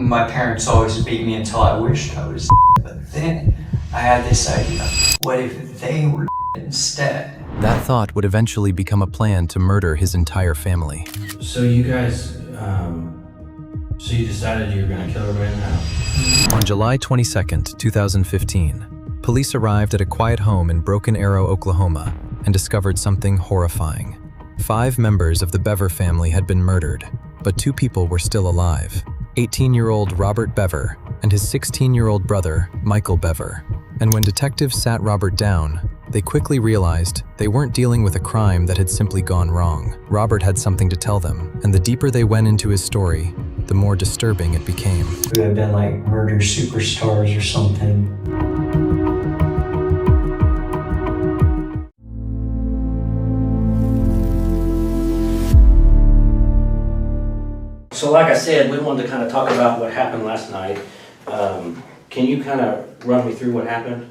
My parents always beat me until I wished I was dead, but then I had this idea. What if they were dead instead? That thought would eventually become a plan to murder his entire family. So you guys, so you decided you were gonna kill everybody in the house? On July 22nd, 2015, police arrived at a quiet home in Broken Arrow, Oklahoma, and discovered something horrifying. 5 members of the Bever family had been murdered, but 2 people were still alive: 18-year-old Robert Bever and his 16-year-old brother, Michael Bever. And when detectives sat Robert down, they quickly realized they weren't dealing with a crime that had simply gone wrong. Robert had something to tell them, and the deeper they went into his story, the more disturbing it became. We have been like murder superstars or something. So like I said, we wanted to kind of talk about what happened last night. Can you kind of run me through what happened?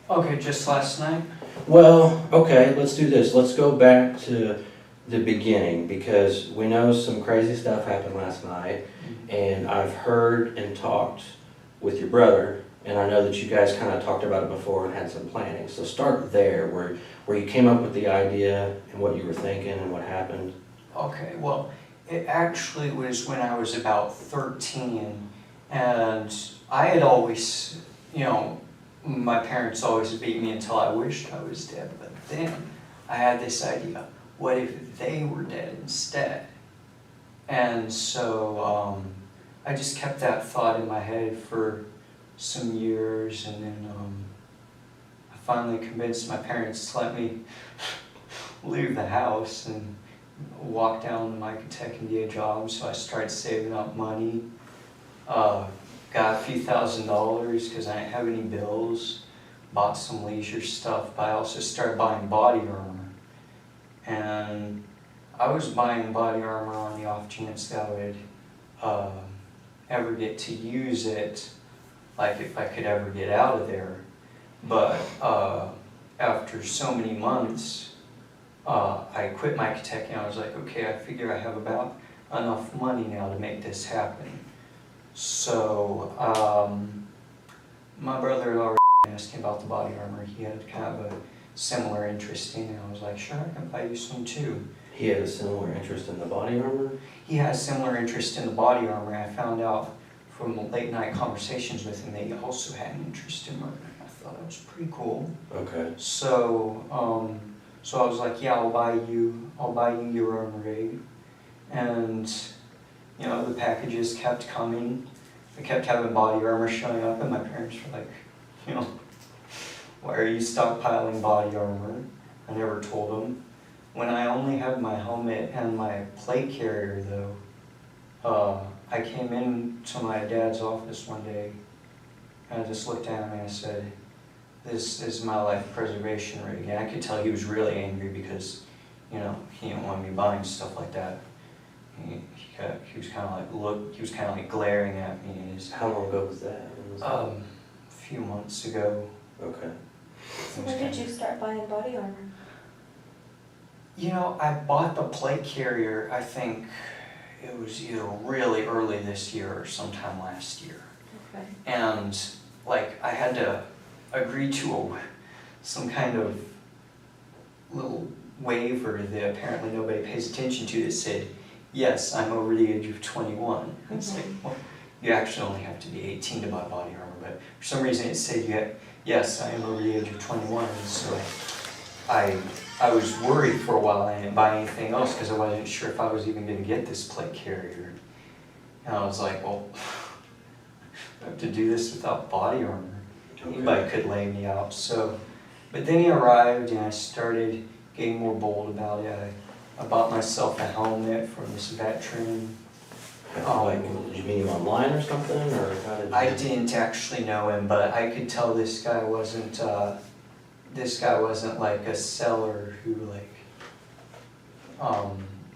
Okay, just last night? Well, okay, let's do this. Let's go back to the beginning, because we know some crazy stuff happened last night, and I've heard and talked with your brother, and I know that you guys kind of talked about it before and had some planning. So start there, where you came up with the idea and what you were thinking and what happened. Okay, well, it actually was when I was about 13, and I had always, my parents always beat me until I wished I was dead, but then I had this idea. What if they were dead instead? And so I just kept that thought in my head for some years, and then I finally convinced my parents to let me leave the house and walk down to Micah Tech and get a job. So I started saving up money, got a few $1,000s because I didn't have any bills, bought some leisure stuff, but I also started buying body armor. And I was buying body armor on the off chance that I would ever get to use it, like if I could ever get out of there. But after so many months, I quit Micah Tech, and I was like, okay, I figure I have about enough money now to make this happen. So my brother had already asked me about the body armor. He had kind of a similar interest in it. I was like, sure, I can buy you some too. He had a similar interest in the body armor? He had a similar interest in the body armor. I found out from late night conversations with him that he also had an interest in murder. I thought that was pretty cool. Okay. So so I was like, yeah, I'll buy you your armor rig. And the packages kept coming. I kept having body armor showing up, and my parents were like, why are you stockpiling body armor? I never told them. When I only had my helmet and my plate carrier though, I came into my dad's office one day, and I just looked at him and I said, this is my life preservation rig. And I could tell he was really angry because, he didn't want me buying stuff like that. He was kind of like glaring at me. How long ago was that? A few months ago. Okay. So when did you start buying body armor? I bought the plate carrier, I think it was either really early this year or sometime last year. Okay. And I had to agree to some kind of little waiver that apparently nobody pays attention to that said, yes, I'm over the age of 21. It's like, well, you actually only have to be 18 to buy body armor, but for some reason it said, yes, I am over the age of 21. And so I was worried for a while. I didn't buy anything else because I wasn't sure if I was even going to get this plate carrier. And I was like, well, I have to do this without body armor. Okay. Anybody could lay me out. So, but then he arrived, and I started getting more bold about it. I bought myself a helmet from this veteran. Did you meet him online or something, or how did you? I didn't actually know him, but I could tell this guy wasn't like a seller who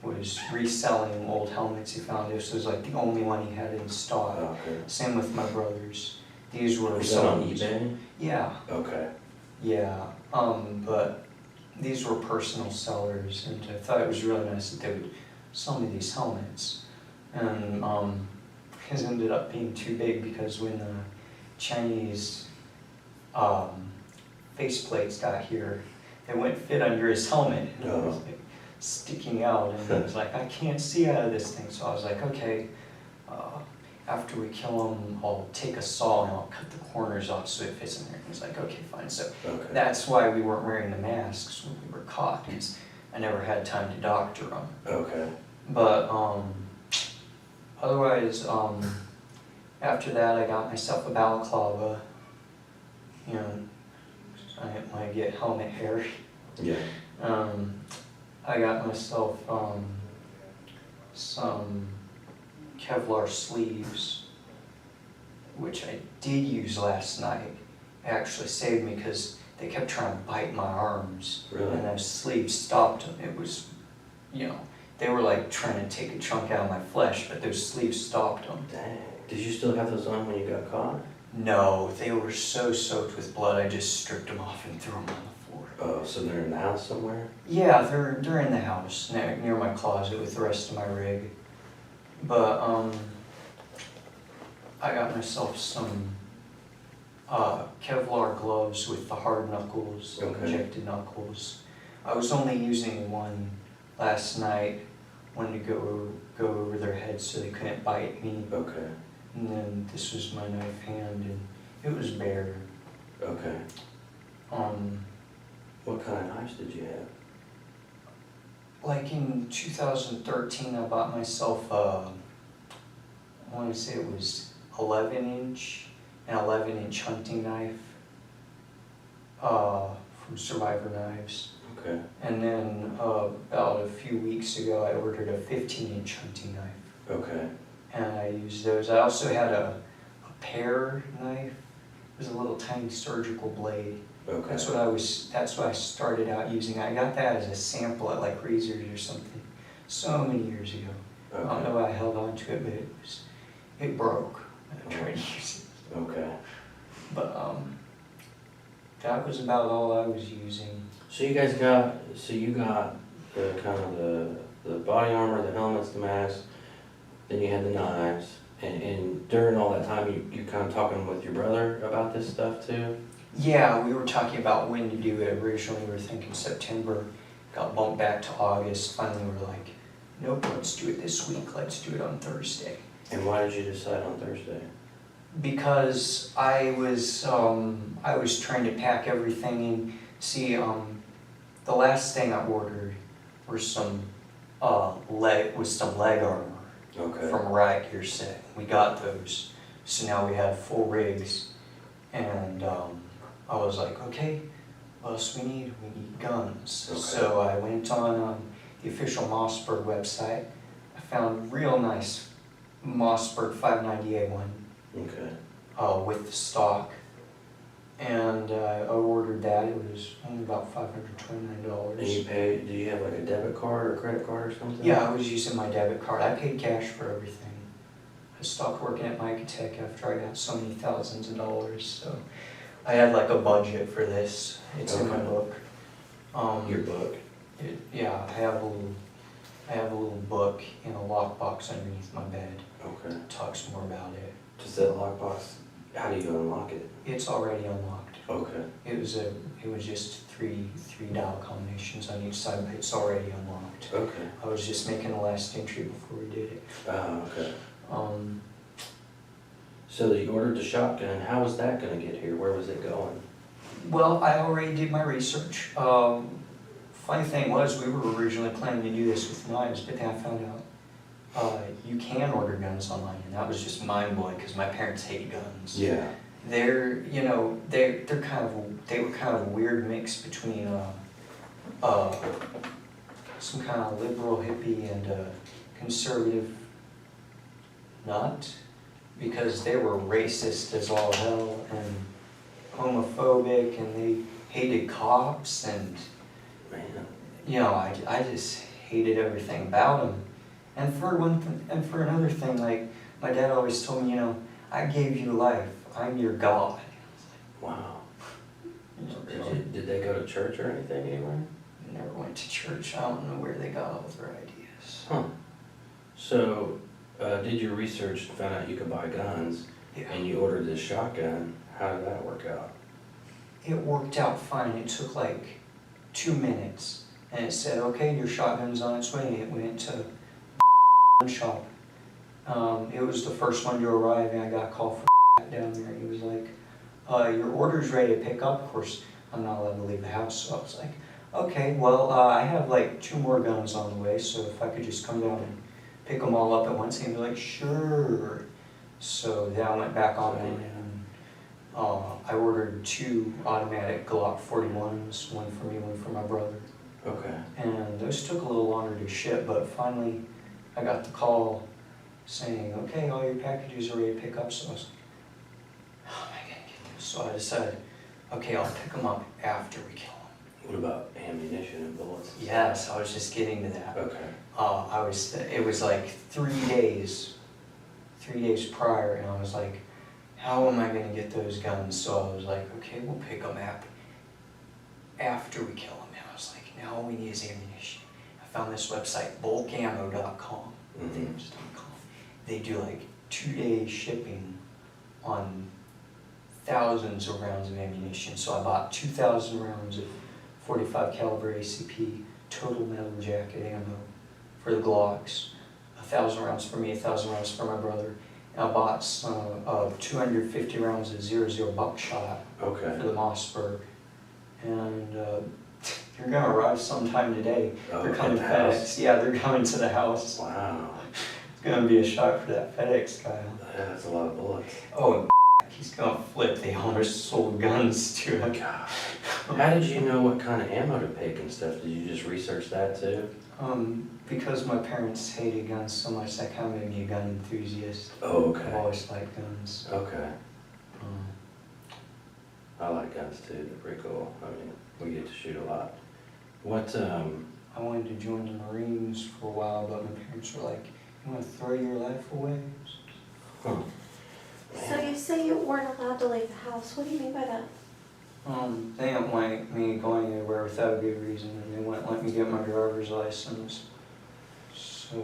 was reselling old helmets he found. This was like the only one he had in stock. Oh, okay. Same with my brothers. These were Was that on eBay? Yeah. Okay. Yeah. But these were personal sellers, and I thought it was really nice that they would sell me these helmets. And has ended up being too big because when the Chinese faceplates got here, they wouldn't fit under his helmet. And it was like sticking out, and he was like, I can't see out of this thing. So I was like, okay, after we kill him, I'll take a saw and I'll cut the corners off so it fits in there. And he's like, okay, fine. So that's why we weren't wearing the masks when we were caught, because I never had time to doctor them. Okay. But otherwise, after that, I got myself a balaclava. You know, I didn't want to get helmet hair. Yeah. I got myself some Kevlar sleeves, which I did use last night. It actually saved me because they kept trying to bite my arms. Really? And those sleeves stopped them. It was, you know, they were like trying to take a chunk out of my flesh, but those sleeves stopped them. Dang. Did you still have those on when you got caught? No, they were so soaked with blood, I just stripped them off and threw them on the floor. Oh, so they're in the house somewhere? Yeah, they're in the house, near my closet with the rest of my rig. But, I got myself some Kevlar gloves with the hard knuckles, injected knuckles. I was only using one last night, one to go over their heads so they couldn't bite me. Okay. And then this was my knife hand, and it was bare. Okay. What kind of knives did you have? Like in 2013, I bought myself I want to say it was 11-inch, an 11-inch hunting knife from Survivor Knives. Okay. And then about a few weeks ago, I ordered a 15-inch hunting knife. Okay. And I used those. I also had a pear knife. It was a little tiny surgical blade. Okay. That's what I started out using. I got that as a sample at like Razors or something so many years ago. Okay. I don't know why I held on to it, but it broke. I tried to use it. Okay. But that was about all I was using. So you got the kind of the body armor, the helmets, the mask, then you had the knives, and during all that time you kind of talking with your brother about this stuff too? Yeah, we were talking about when to do it. Originally we were thinking September, got bumped back to August. Finally we were like, nope, let's do it this week, let's do it on Thursday. And why did you decide on Thursday? Because I was trying to pack everything in. See, the last thing I ordered were some leg armor. Okay. From a Riot Gear set. We got those, so now we have full rigs, and I was like, okay, what else we need? We need guns. Okay. So I went on the official Mossberg website. I found a real nice Mossberg 590A one. Okay. With the stock, and I ordered that. It was only about $529. And you paid, do you have like a debit card or credit card or something? Yeah, I was using my debit card. I paid cash for everything. I stopped working at Micatech after I got so many thousands of dollars, so I had like a budget for this. It's in my book. Your book? Yeah, I have a little book in a lockbox underneath my bed. Okay. It talks more about it. Does that lockbox, how do you unlock it? It's already unlocked. Okay. It was just three dial combinations on each side, but it's already unlocked. Okay. I was just making the last entry before we did it. Oh, okay. Um, So you ordered the shotgun, how was that gonna get here? Where was it going? well, I already did my research. Funny thing was, we were originally planning to do this with knives, but then I found out you can order guns online, and that was just mind-blowing because my parents hate guns. Yeah. They were kind of a weird mix between some kind of liberal hippie and a conservative nut, because they were racist as all hell and homophobic, and they hated cops, and Man. you know, I just hated everything about them. And for another thing, like my dad always told me, you know, I gave you life. I'm your God. Wow. You know, Did they go to church or anything anywhere? they never went to church. I don't know where they got all their ideas. Huh. So, did your research and found out you could buy guns, Yeah. and you ordered this shotgun. How did that work out? It worked out fine. It took like 2 minutes. And it said, okay, your shotgun's on its way. And it went to gun shop. It was the first one to arrive, and I got a call from down there. He was like, your order's ready to pick up. Of course, I'm not allowed to leave the house. So I was like, okay, well, I have like 2 more guns on the way. So if I could just come down and pick them all up at once. And he was like, sure. So then I went back on it, and I ordered 2 automatic Glock 41s, one for me, one for my brother. Okay. And those took a little longer to ship, but finally I got the call saying, okay, all your packages are ready to pick up. So I was like, how am I gonna get this? So I decided, okay, I'll pick them up after we kill them. What about ammunition and bullets? Yes, I was just getting to that. Okay. It was like 3 days prior, and I was like, how am I gonna get those guns? So I was like, okay, we'll pick them up after we kill them. And I was like, now all we need is ammunition. I found this website, bulkammo.com. Mhm. They do like 2-day shipping on thousands of rounds of ammunition. So I bought 2,000 rounds of 45 caliber ACP total metal jacket ammo for the Glocks. 1,000 rounds for me, 1,000 rounds for my brother. And I bought some 250 rounds of 00 buckshot Okay. for the Mossberg. And they're gonna arrive sometime today. Oh, They're coming at the house? FedEx. Yeah, they're coming to the house. Wow. It's gonna be a shock for that FedEx guy. Yeah, that's a lot of bullets. Oh, he's gonna flip. They almost sold guns to him. God. How did you know what kind of ammo to pick and stuff? Did you just research that too? Because my parents hated guns so much, that kind of made me a gun enthusiast. Oh, I've okay. always liked guns. Okay. Um, I like guns too. They're pretty cool. I mean, we get to shoot a lot. What, I wanted to join the Marines for a while, but my parents were like, you want to throw your life away? huh. So you say you weren't allowed to leave the house. What do you mean by that? They didn't want me going anywhere without a good reason, and they wouldn't let me get my driver's license. So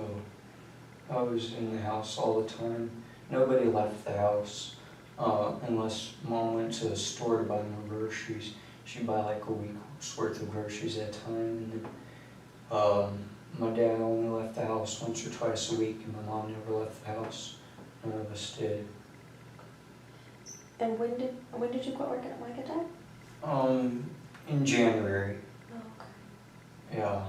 I was in the house all the time. Nobody left the house unless Mom went to the store to buy more groceries. She'd buy like a week's worth of groceries at a time. And then, my dad only left the house once or twice a week, and my mom never left the house. None of us did. And when did you quit working at Micah Dad? In January. Oh, okay. Yeah.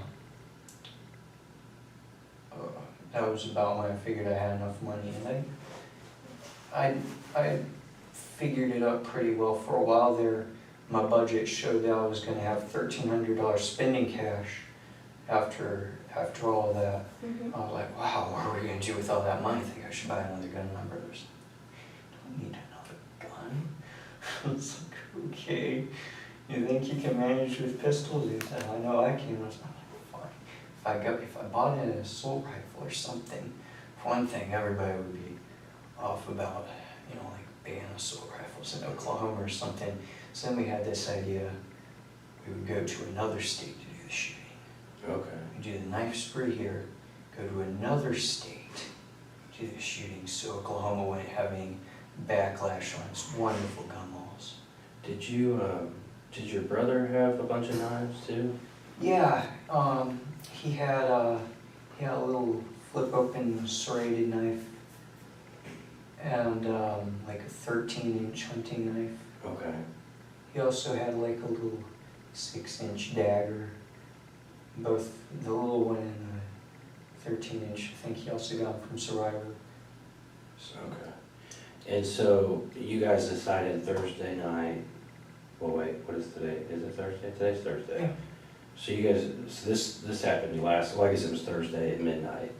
That was about when I figured I had enough money, and I figured it up pretty well for a while there. My budget showed that I was going to have $1,300 spending cash after all of that. Mm-hmm. I was like, wow, what are we going to do with all that money? I think I should buy another gun. My brother's like, don't need another gun. I was like, okay. You think you can manage with pistols? He said, I know I can. I was like, fine. If I bought an assault rifle or something, for one thing, everybody would be off about, like banning assault rifles in Oklahoma or something. So then we had this idea, we would go to another state to do the shooting. Okay. We do the knife spree here, go to another state, do the shooting, so Oklahoma wouldn't have any backlash on its wonderful gun laws. Did your brother have a bunch of knives too? Yeah, he had a little flip open serrated knife and like a 13-inch hunting knife. Okay. He also had like a little 6-inch dagger, both the little one and the 13-inch. I think he also got them from Survivor. Okay. And so you guys decided Thursday night. Well, wait, what is today? Is it Thursday? Today's Thursday. Yeah. So you guys, so this happened last. Well, I guess it was Thursday at midnight.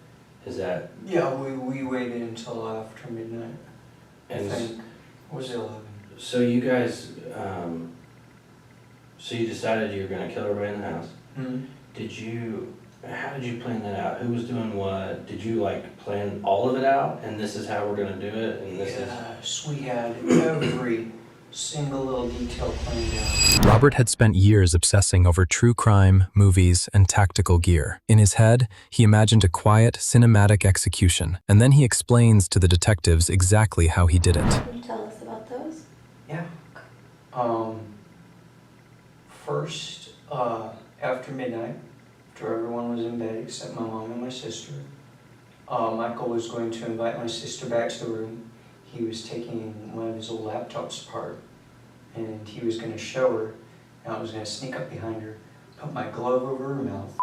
Is that? Yeah, we waited until after midnight. And I think. Or was it 11? so you guys, so you decided you were gonna kill everybody in the house. How did you plan that out? Who was doing what? Did you like plan all of it out and this is how we're gonna do it and this is? Yes, we had every single little detail planned out. Robert had spent years obsessing over true crime, movies, and tactical gear. In his head, he imagined a quiet, cinematic execution, and then he explains to the detectives exactly how he did it. Can you tell us about those? Yeah. First, after midnight, after everyone was in bed except my mom and my sister, Michael was going to invite my sister back to the room. He was taking one of his old laptops apart, and he was going to show her, and I was going to sneak up behind her, put my glove over her mouth.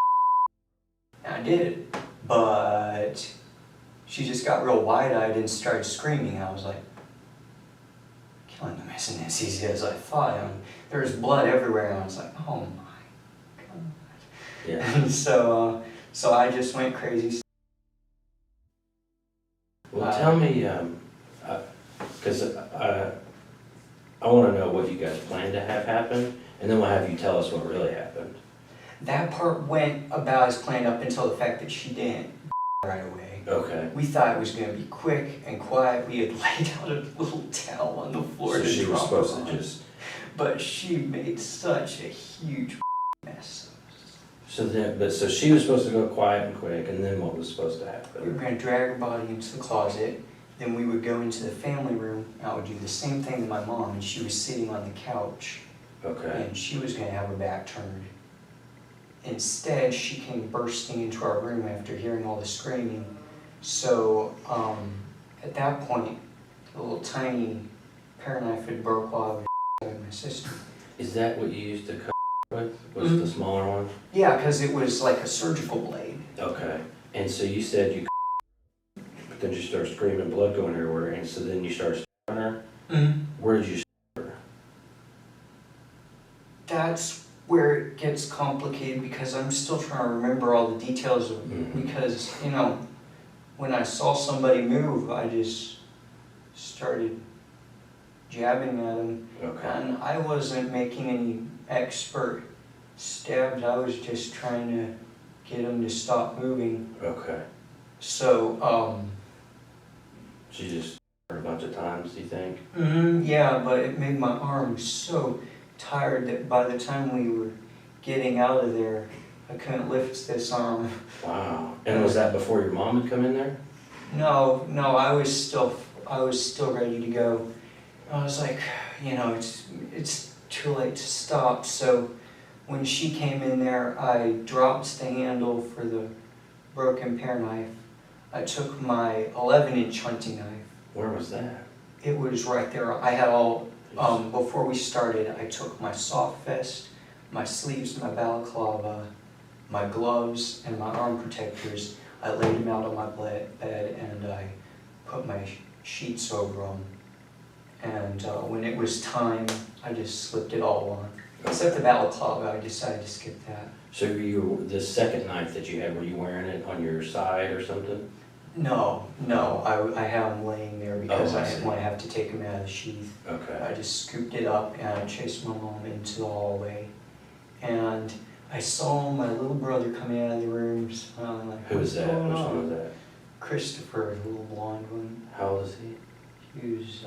And I did it, but she just got real wide-eyed and started screaming. I was like, killing them isn't as easy as I thought. There was blood everywhere, and I was like, oh my God. Yeah. And so I just went crazy. Well, tell me, because I want to know what you guys plan to have happen, and then we'll have you tell us what really happened. That part went about as planned up until the fact that she didn't right away. Okay. We thought it was going to be quick and quiet. We had laid out a little towel on the floor So to she was drop supposed her to on. just... But she made such a huge mess. So she was supposed to go quiet and quick, and then what was supposed to We were happen? going to drag her body into the closet. Then we would go into the family room. I would do the same thing to my mom, and she was sitting on the couch. Okay. And she was going to have her back turned. Instead, she came bursting into our room after hearing all the screaming. So at that point, the little tiny pair knife had broke while I was with my sister. Is that what you used to cut with? Was the smaller one? Yeah, because it was like a surgical blade. Okay. And so you said you but then you start screaming, blood going everywhere, and so then you start stabbing her? Where did you stab her? That's where it gets complicated because I'm still trying to remember all the details of because, when I saw somebody move, I just started jabbing at them. Okay. And I wasn't making any expert stabs, I was just trying to get them to stop moving. Okay. So, She just stabbed her a bunch of times, do you think? yeah, but it made my arm so tired that by the time we were getting out of there, I couldn't lift this arm. Wow. And was that before your mom had come in there? No, I was still ready to go. I was like, it's too late to stop. So when she came in there, I dropped the handle for the broken pear knife. I took my 11-inch hunting knife. Where was that? It was right there. I had all, before we started, I took my soft vest, my sleeves, my balaclava, my gloves, and my arm protectors. I laid them out on my bed and I put my sheets over them. And when it was time, I just slipped it all on. Except the balaclava, I decided to skip that. So the second knife that you had, were you wearing it on your side or something? No, I had them laying there because I didn't want to have to take them out of the sheath. Okay. I just scooped it up and I chased my mom into the hallway. And I saw my little brother coming out of the room smiling like, Who was that? Which "What's going one on?" was that? Christopher, the little blonde one. How old is he? He was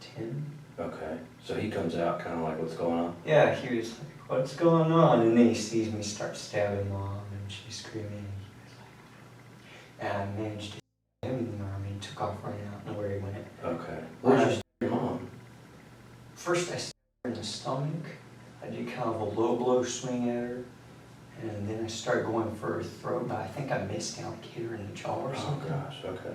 10. Okay. So he comes out kind of like, what's going on? Yeah, he was like, what's going on? And then he sees me start stabbing mom and she's screaming. And he was like, and I managed to stab him in the arm and he took off running. I don't know where he went. Okay. Where did you stab your mom? First I stabbed her in the stomach. I did kind of a low blow swing at her. And then I started going for her throat, but I think I missed and I hit her in the jaw or something. Oh gosh, okay.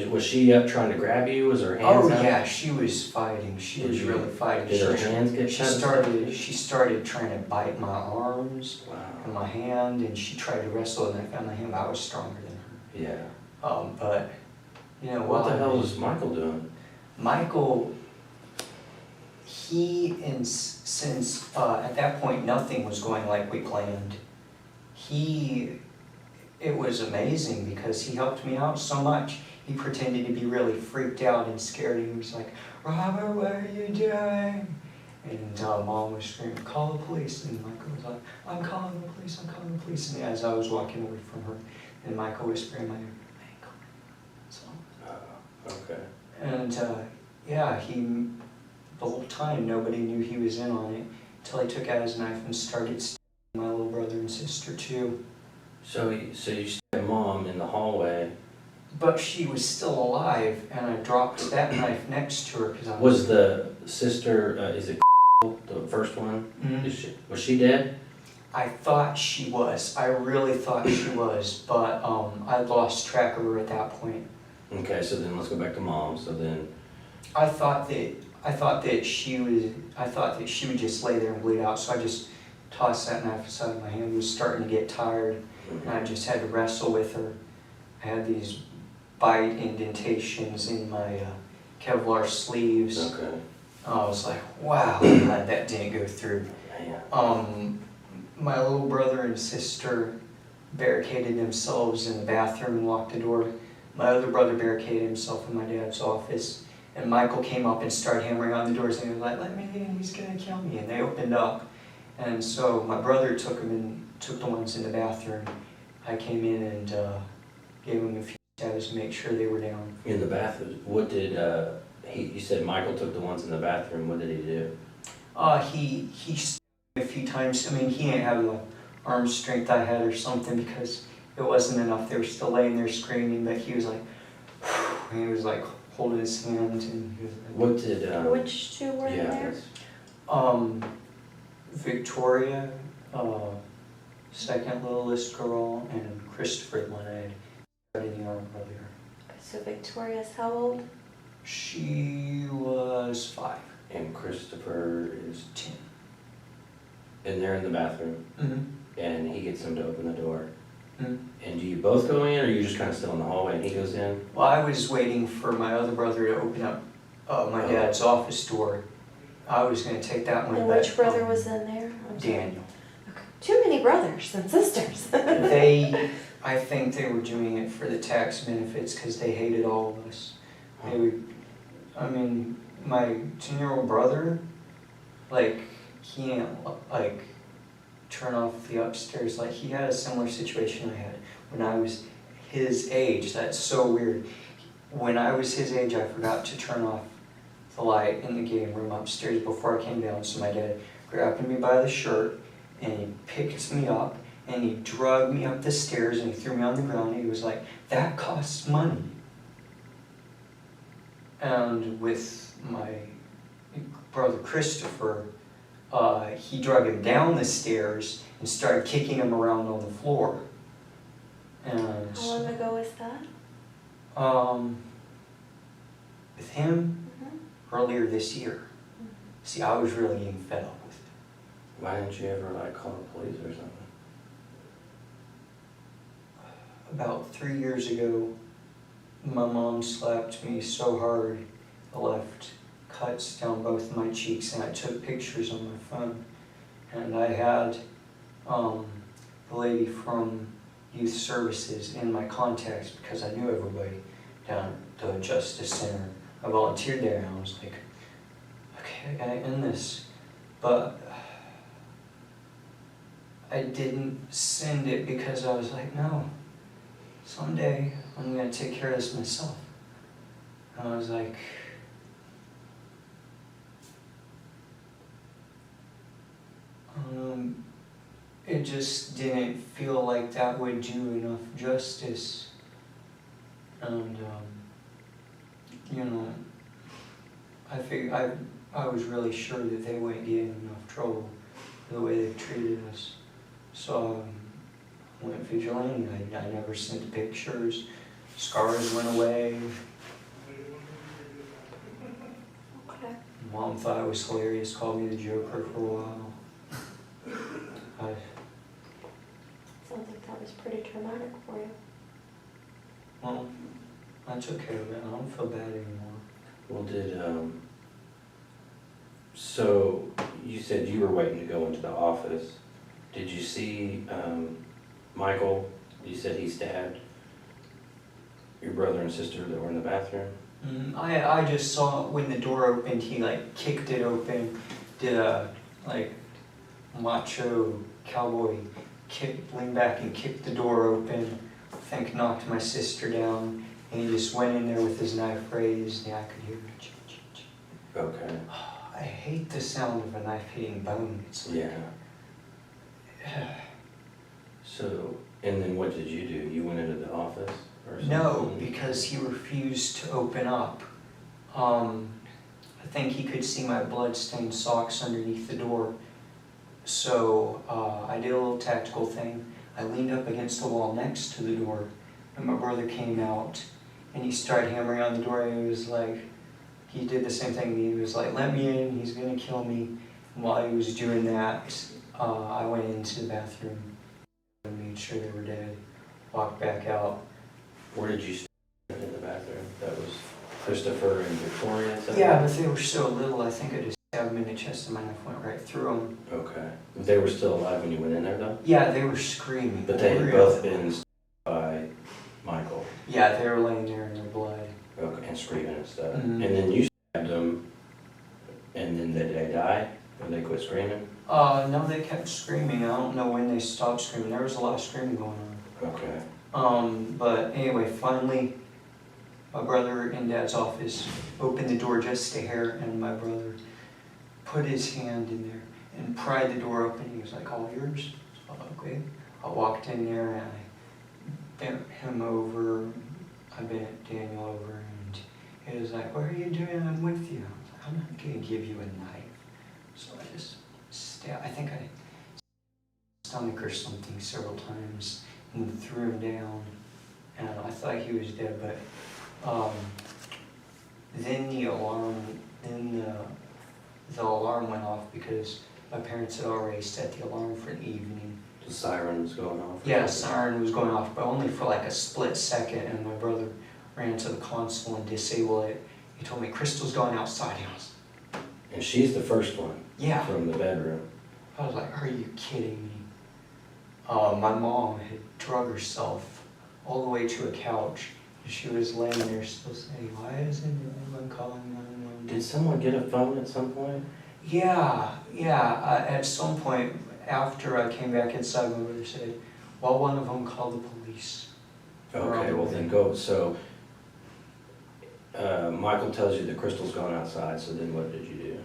Was she up trying to grab you? Was her hands Oh out? yeah, she was fighting. She was really fighting. Did her hands get cut? She started trying to bite my arms and Wow. my hand, and she tried to wrestle, and I found my hand. I was stronger than her. Yeah. But What the hell was Michael doing? Michael, since at that point nothing was going like we planned, it was amazing because he helped me out so much. He pretended to be really freaked out and scared. He was like, "Robert, what are you doing?" And Mom was screaming, "Call the police." And Michael was like, I'm calling the police. And as I was walking away from her, and Michael whispered in my ear, "Hey, come on." So, Okay. and yeah, the whole time, nobody knew he was in on it, until he took out his knife and started stabbing my little brother and sister too. So you stabbed Mom in the hallway. But she was still alive, and I dropped that knife next to her because I Was the sister, is it the first one? Mhm. Was she dead? I thought she was. I really thought she was, but I lost track of her at that point. Okay, so then let's go back to Mom. So then, I thought that she would just lay there and bleed out. So I just tossed that knife aside. My hand was starting to get tired, and I just had to wrestle with her. I had these bite indentations in my Kevlar sleeves. okay. I was like, wow, I'm glad that didn't go through. Yeah. My little brother and sister barricaded themselves in the bathroom and locked the door. My other brother barricaded himself in my dad's office. And Michael came up and started hammering on the doors and he was like, let me in, he's gonna kill me. And they opened up. And so my brother took the ones in the bathroom. I came in and gave them a few stabs to make sure they were down. In the bathroom, what did, you said Michael took the ones in the bathroom. What did he do? He stabbed me a few times. I mean, he didn't have the arm strength I had or something because it wasn't enough. They were still laying there screaming, but he was like, and he was like holding his hand and he was like, What did, Which two were in there? that's- Victoria, second littlest girl, and Christopher, the one I had started the arm earlier. So Victoria's how old? She was 5. and Christopher is, 10. and they're in the bathroom, Mm-hmm. and he gets them to open the door. Mm-hmm. And do you both go in, or are you just kind of still in the hallway and he goes in? Well, I was waiting for my other brother to open up my dad's office door. I was going to take that one. And but, which brother was in there? I'm sorry. Daniel. Okay. Too many brothers and sisters. I think they were doing it for the tax benefits because they hated all of us. They would, I mean, my 10-year-old brother, like, he didn't, like, turn off the upstairs. Like, he had a similar situation I had when I was his age. That's so weird. When I was his age, I forgot to turn off the light in the game room upstairs before I came down. So my dad grabbed me by the shirt and he picked me up and he dragged me up the stairs and he threw me on the ground and he was like, that costs money. And with my brother Christopher, he dragged him down the stairs and started kicking him around on the floor. And How long ago was that? with him, earlier this year. See, I was really getting fed up with it. Why didn't you ever like call the police or something? About 3 years ago, my mom slapped me so hard I left cuts down both my cheeks, and I took pictures on my phone. And I had the lady from Youth Services in my contacts because I knew everybody down at the Justice Center. I volunteered there and I was like, okay, I gotta end this. But I didn't send it because I was like, no, someday I'm gonna take care of this myself. And I was like, it just didn't feel like that would do enough justice. And, you know, I was really sure that they wouldn't get in enough trouble for the way they treated us. So I went vigilante. I never sent the pictures. Scars went away. Okay. Mom thought it was hilarious, called me the Joker for a while. Sounds like that was pretty traumatic for you. Well, I took care of it. I don't feel bad anymore. Well, so you said you were waiting to go into the office. Did you see, Michael? You said he stabbed your brother and sister that were in the bathroom? I just saw when the door opened, he like kicked it open, did a like macho cowboy kick, leaned back and kicked the door open, I think knocked my sister down, and he just went in there with his knife raised, and I could hear it. Okay, I hate the sound of a knife hitting bone. It's like, yeah. So, and then what did you do? You went into the office or something? no, because he refused to open up. I think he could see my blood-stained socks underneath the door. So I did a little tactical thing. I leaned up against the wall next to the door, and my brother came out, and he started hammering on the door, and he was like, he did the same thing. He was like, let me in, he's gonna kill me. And while he was doing that, I went into the bathroom and made sure they were dead. Walked back out. Where did you stand in the bathroom? That was Christopher and Victoria? is that Yeah, right? but they were so little, I think I just stabbed them in the chest and my knife went right through them. Okay. They were still alive when you went in there though? Yeah, they were screaming. But they had Really. both been stabbed by Michael. Yeah, they were laying there in their blood. Okay, and screaming and stuff. Mhm. And then you stabbed them, and then did they die? Or they quit screaming? No, they kept screaming. I don't know when they stopped screaming. There was a lot of screaming going on. Okay. But anyway, finally, my brother in Dad's office opened the door just a hair, and my brother put his hand in there and pried the door open. He was like, all yours? So, okay. I walked in there and I bent him over. I bent Daniel over, and he was like, what are you doing? I'm with you. I was like, I'm not going to give you a knife. So I just stabbed, I think I stomach or something several times and threw him down. And I thought he was dead, but then the alarm went off because my parents had already set the alarm for the evening. The siren was going off? Yeah, the siren was going off, but only for like a split second, and my brother ran to the console and disabled it. He told me, Crystal's going outside. I was, And she's the first one yeah. from the bedroom. I was like, are you kidding me? My mom had drug herself all the way to a couch. And she was laying there still saying, why isn't anyone calling 911? Did someone get a phone at some point? Yeah. At some point, after I came back inside, my mother said, well, one of them called the police. Okay, well then go. So, Michael tells you that Crystal's gone outside, so then what did you do?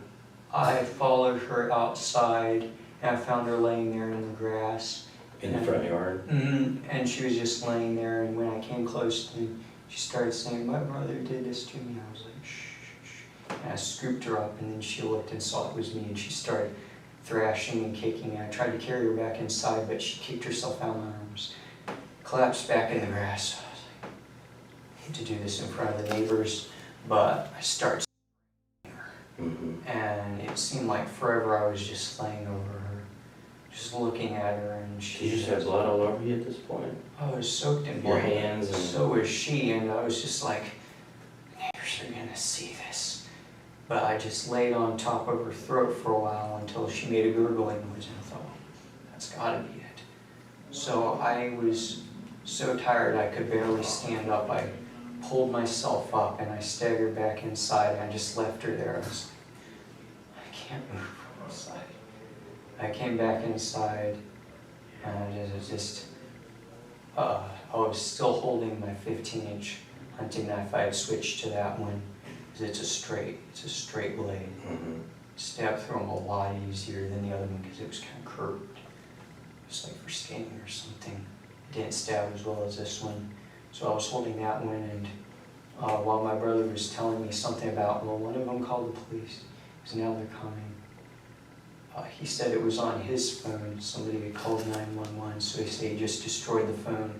I followed her outside, and I found her laying there in the grass. In the front yard? And she was just laying there, and when I came close to me, she started saying, my brother did this to me. I was like, shh, shh, shh. And I scooped her up, and then she looked and saw it was me, and she started thrashing and kicking. And I tried to carry her back inside, but she kicked herself out of my arms, collapsed back in the grass. I was like, I hate to do this in front of the neighbors, but I started Mm-hmm. and it seemed like forever I was just laying over her, just looking at her, and Did she you just have blood all over you at this point? I was soaked in Your blood. hands and... So was she, and I was just like, neighbors are gonna see this. But I just laid on top of her throat for a while until she made a gurgling noise, and I thought, well, that's gotta be it. So I was so tired I could barely stand up. I pulled myself up and I staggered back inside, and I just left her there. I was like, I can't move from inside. I came back inside, and I was still holding my 15-inch hunting knife. I had switched to that one because it's a straight blade. Mm-hmm. Stabbed through them a lot easier than the other one because it was kind of curved. It's like for skinning or something. It didn't stab as well as this one. So I was holding that one, and while my brother was telling me something about, well, one of them called the police, because now they're coming. He said it was on his phone. Somebody had called 911, so he said he just destroyed the phone.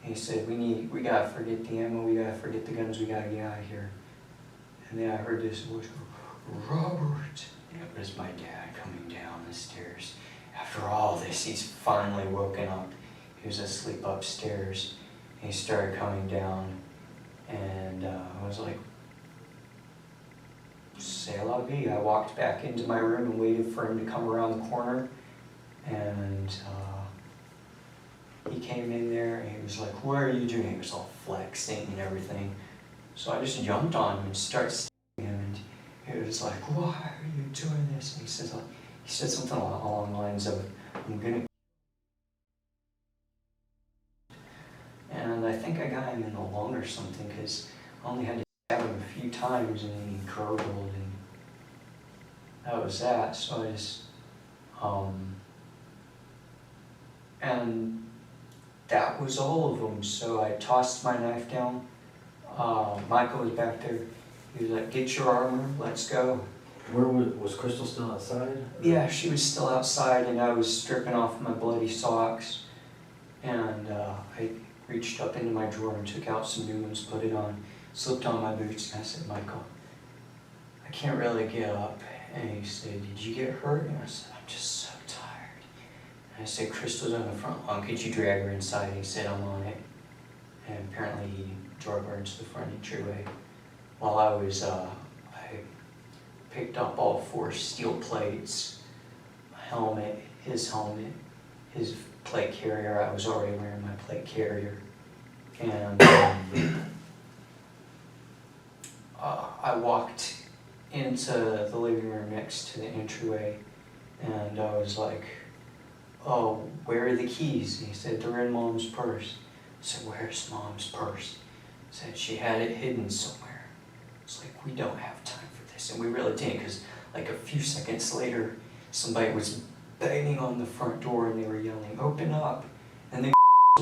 And he said, we gotta forget the ammo, we gotta forget the guns, we gotta get out of here. And then I heard this voice go, Robert. And it was my dad coming down the stairs. After all this, he's finally woken up. He was asleep upstairs. And he started coming down, and I was like, c'est la vie. I walked back into my room and waited for him to come around the corner, and he came in there and he was like, what are you doing? He was all flexing and everything. So I just jumped on him and started stabbing him, and he was like, why are you doing this? And he said something along the lines of, I'm gonna. And I think I got him in the lung or something, because I only had to stab him a few few times and he gurgled, and that was that. So I just, and that was all of them. So I tossed my knife down. Michael was back there. He was like, "Get your armor, let's go." Where was Crystal still outside? Yeah, she was still outside, and I was stripping off my bloody socks. And I reached up into my drawer and took out some new ones, put it on, slipped on my boots, and I said, "Michael, I can't really get up." And he said, "Did you get hurt?" And I said, "I'm just so tired." And I said, "Crystal's on the front lawn, could you drag her inside?" And he said, "I'm on it." And apparently he drove her into the front entryway. While I was, I picked up all 4 steel plates, a helmet, his plate carrier. I was already wearing my plate carrier. And I walked into the living room next to the entryway, and I was like, "Oh, where are the keys?" And he said, "They're in Mom's purse." I said, "Where's Mom's purse?" He said, "She had it hidden somewhere." It's like, we don't have time for this. And we really didn't, because like a few seconds later, somebody was banging on the front door and they were yelling, "Open up." And then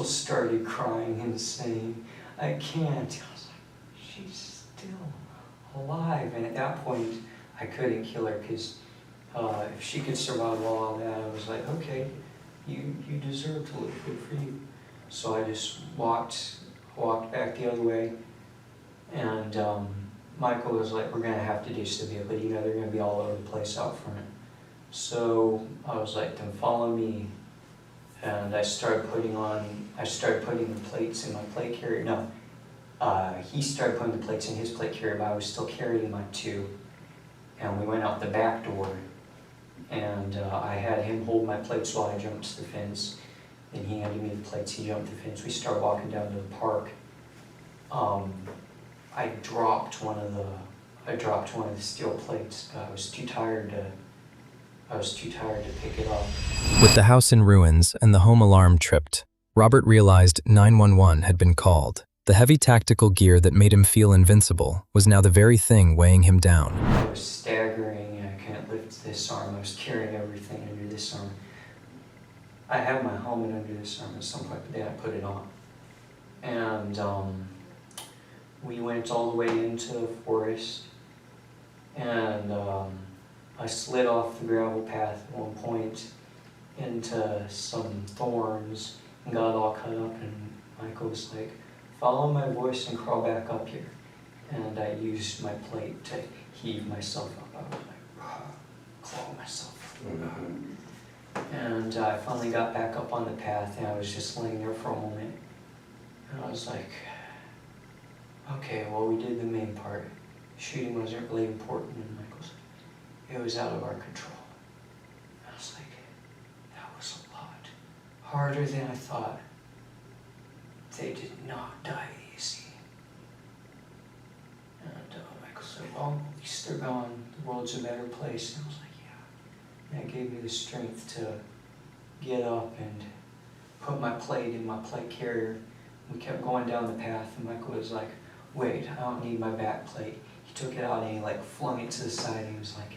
started crying and saying, "I can't." I was like, she's still alive. And at that point, I couldn't kill her, because if she could survive all that, I was like, okay, you deserve to live, good for you. So I just walked back the other way, and Michael was like, "We're gonna have to do civilian, you know, they're gonna be all over the place out front." So I was like, "Then follow me." And I started putting the plates in my plate carrier. No, he started putting the plates in his plate carrier, but I was still carrying my 2. And we went out the back door, and I had him hold my plates while I jumped the fence. Then he handed me the plates, he jumped the fence. We started walking down to the park. I dropped one of the steel plates, but I was too tired to pick it up. With the house in ruins and the home alarm tripped, Robert realized 911 had been called. The heavy tactical gear that made him feel invincible was now the very thing weighing him down. I was staggering, and I couldn't lift this arm. I was carrying everything under this arm. I had my helmet under this arm at some point, but then I put it on. And we went all the way into the forest, and I slid off the gravel path at one point into some thorns and got all cut up, and Michael was like, "Follow my voice and crawl back up here." And I used my plate to heave myself up. I was like, claw myself up. And I finally got back up on the path, and I was just laying there for a moment. And I was like, okay, well, we did the main part. Shooting wasn't really important. And Michael's like, it was out of our control. I was like, that was a lot harder than I thought. They did not die easy. And Michael said, well, at least they're gone. The world's a better place. And I was like, yeah. And it gave me the strength to get up and put my plate in my plate carrier. We kept going down the path, and Michael was like, wait, I don't need my back plate. He took it out and he like flung it to the side. He was like,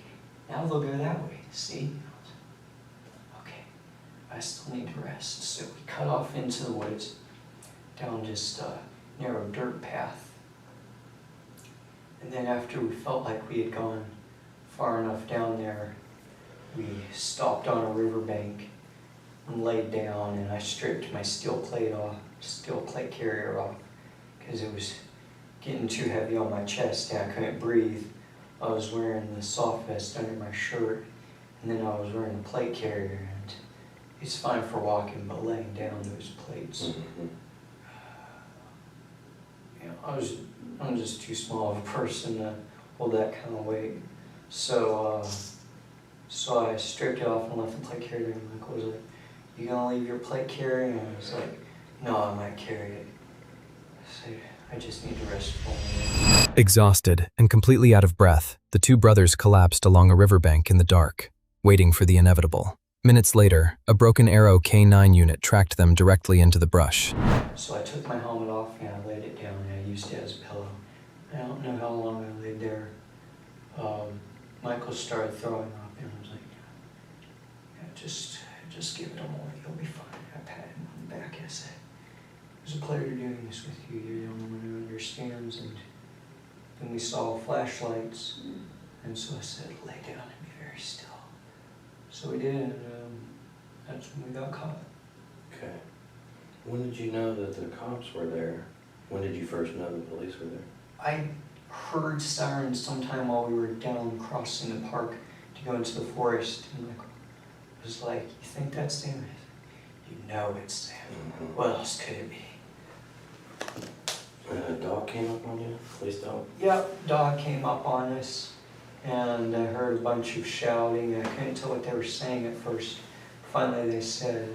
now they'll go that way, see? I was like, okay, I still need to rest. So we cut off into the woods, down just a narrow dirt path. And then after we felt like we had gone far enough down there, we stopped on a riverbank and laid down, and I stripped my steel plate carrier off, because it was getting too heavy on my chest and I couldn't breathe. I was wearing the soft vest under my shirt, and then I was wearing a plate carrier, and it's fine for walking, but laying down those plates, I'm just too small of a person to hold that kind of weight. So I stripped it off and left the plate carrier, and Michael was like, you gonna leave your plate carrier? And I was like, no, I might carry it. So I just need to rest for a minute. Exhausted and completely out of breath, the two brothers collapsed along a riverbank in the dark, waiting for the inevitable. Minutes later, a Broken Arrow K-9 unit tracked them directly into the brush. So I took my helmet off and I laid it down and I used it as a pillow. I don't know how long I laid there. Michael started throwing up, and I was like, yeah, just give it a moment, you'll be fine. I patted him on the back and I said, it was a pleasure doing this with you, you're the only one who understands. And then we saw flashlights, and so I said, lay down and be very still. So we did, and that's when we got caught. Okay. When did you know that the cops were there? When did you first know the police were there? I heard sirens sometime while we were down crossing the park to go into the forest, and Michael was like, you think that's them? You know it's them. Mm-hmm. What else could it be? A dog came up on you? Police dog? Yep, dog came up on us, and I heard a bunch of shouting. I couldn't tell what they were saying at first. Finally they said,